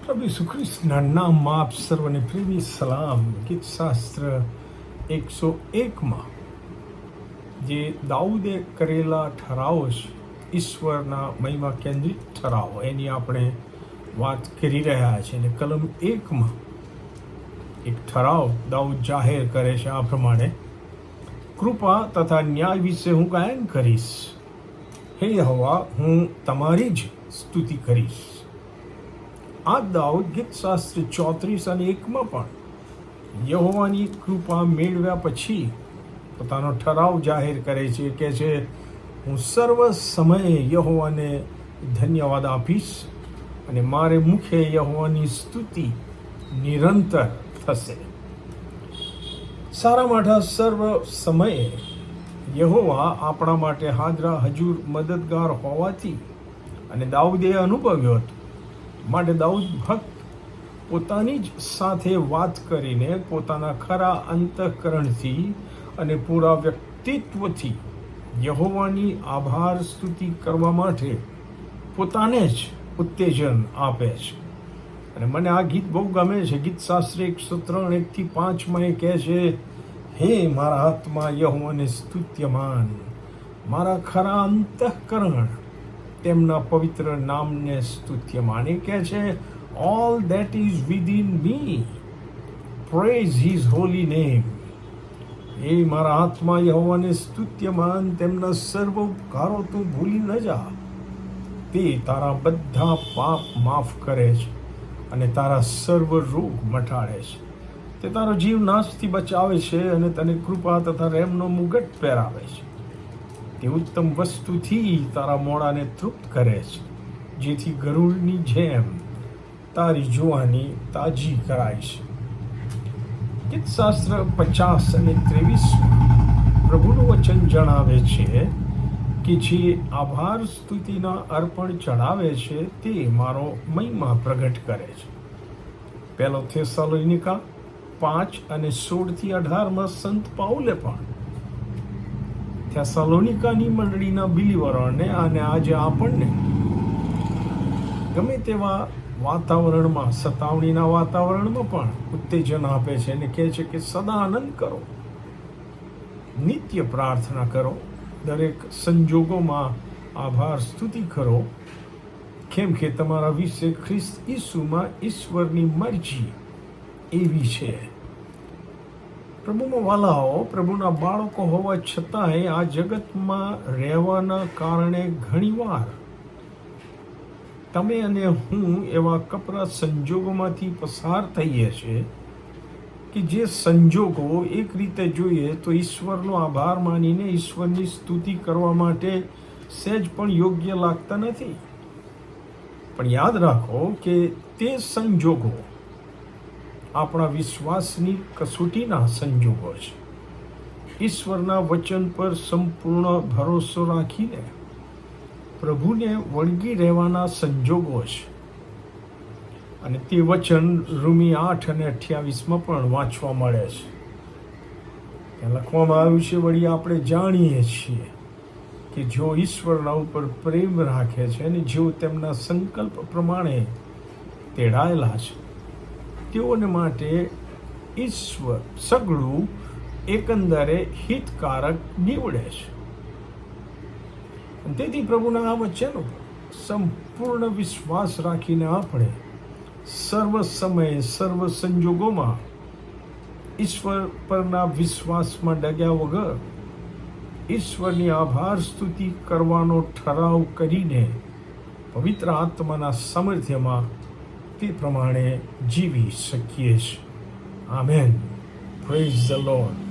પ્રભુ ઈસુ ખ્રિસ્તના નામમાં આપ સર્વને પ્રેમી સલામ. ગીત શાસ્ત્ર 101માં જે દાઉદે કરેલા ઠરાવો છે, ઈશ્વરના મહિમા કેન્દ્રિત ઠરાવો, એની આપણે વાત કરી રહ્યા છીએ. અને કલમ 1માં એક ઠરાવ દાઉદ જાહેર કરે છે આ પ્રમાણે: કૃપા તથા ન્યાય વિશે હું ગાયન કરીશ. હે યહોવા, હું તમારી જ સ્તુતિ કરીશ. આ દાઉદ ગીત શાસ્ત્ર 34 અને 1માં પણ યહોવાની કૃપા મેળવ્યા પછી પોતાનો ઠરાવ જાહેર કરે છે. કે છે, હું સર્વ સમયે યહોવાને ધન્યવાદ આપીશ અને મારે મુખે યહોવાની સ્તુતિ નિરંતર થશે. સારા માટે સર્વ સમયે યહોવા આપણા માટે હાજરા હજુર મદદગાર હોવાથી અને દાઉદે અનુભવ્યો હતો. માટે દાઉદ ભક્ત પોતાની જ સાથે વાત કરીને પોતાના ખરા અંતઃકરણથી અને પૂરા વ્યક્તિત્વથી યહોવાની આભાર સ્તુતિ કરવા માટે પોતાને જ ઉત્તેજન આપે છે. અને મને આ ગીત બહુ ગમે છે. ગીત શાસ્ત્ર 103 1-5 એ કહે છે, હે મારા આત્મા યહોવાને સ્તુત્યમાન, મારા ખરા અંતઃકરણ તેમના પવિત્ર નામને સ્તુત્યમાન. એ કહે છે, all that is within me praise his holy name. એ મારા આત્મા યહોવાને સ્તુત્યમાન, તેમના સર્વ ઉપકારો તું ભૂલી ન જા. તે તારા બધા પાપ માફ કરે છે અને તારા સર્વ રોગ મટાડે છે. તે તારો જીવ નાશથી બચાવે છે અને તને કૃપા તથા રેમનો મુગટ પહેરાવે છે. તે ઉત્તમ વસ્તુથી તારા મોડાને તૃપ્ત કરે છે, જેથી ગરુડની જેમ તારી જોવાની તાજી કરાય છે. ગીત શાસ્ત્ર 50 અને 23 પ્રભુનું વચન જણાવે છે કે જે આભાર સ્તુતિના અર્પણ ચડાવે છે તે મારો મહિમા પ્રગટ કરે છે. 1 થેસલોનિકા 5 અને 16-18 સંત પાઉલે પણ થેસલોનિકાની મંડળીના બિલીવરોને અને આજે આપણને ગમે તેવા વાતાવરણમાં, સતાવણીના વાતાવરણમાં પણ ઉત્તેજન આપે છે અને કહે છે કે સદા આનંદ કરો, નિત્ય પ્રાર્થના કરો, દરેક સંજોગોમાં આભાર સ્તુતિ કરો, કેમ કે તમારા વિશે ખ્રિસ્ત ઈસુમાં ઈશ્વરની મરજી એવી છે. પ્રભુમાં વાલાઓ, પ્રભુના બાળકો હોવા છતાંય આ જગતમાં રહેવાના કારણે ઘણીવાર તમે અને હું એવા કપરા સંજોગોમાંથી પસાર થઈએ છીએ કે જે સંજોગો એક રીતે જોઈએ તો ઈશ્વરનો આભાર માનીને ઈશ્વરની સ્તુતિ કરવા માટે સહેજ પણ યોગ્ય લાગતા નથી. પણ યાદ રાખો કે તે સંજોગો આપણા વિશ્વાસની કસોટીના સંજોગો છે. ઈશ્વરના વચન પર સંપૂર્ણ ભરોસો રાખીને પ્રભુને વળગી રહેવાના સંજોગો છે. અને તે વચન રોમી 8 અને 28માં પણ વાંચવા મળે છે. ત્યાં લખવામાં આવ્યું છે, વળી આપણે જાણીએ છીએ કે જો ઈશ્વરના ઉપર પ્રેમ રાખે છે અને જેઓ તેમના સંકલ્પ પ્રમાણે તેડાયેલા છે તેઓને માટે ઈશ્વર સગળું એકંદરે હિતકારક નીવડે છે. તેથી પ્રભુના આ વચનો સંપૂર્ણ વિશ્વાસ રાખીને આપણે સર્વ સમયે, સર્વ સંજોગોમાં ઈશ્વર પરના વિશ્વાસમાં ડગ્યા વગર ઈશ્વરની આભાર સ્તુતિ કરવાનો ઠરાવ કરીને પવિત્ર આત્માના સામર્થ્યમાં તે પ્રમાણે જીવી શકીએ છીએ. આમેન. Praise the lord.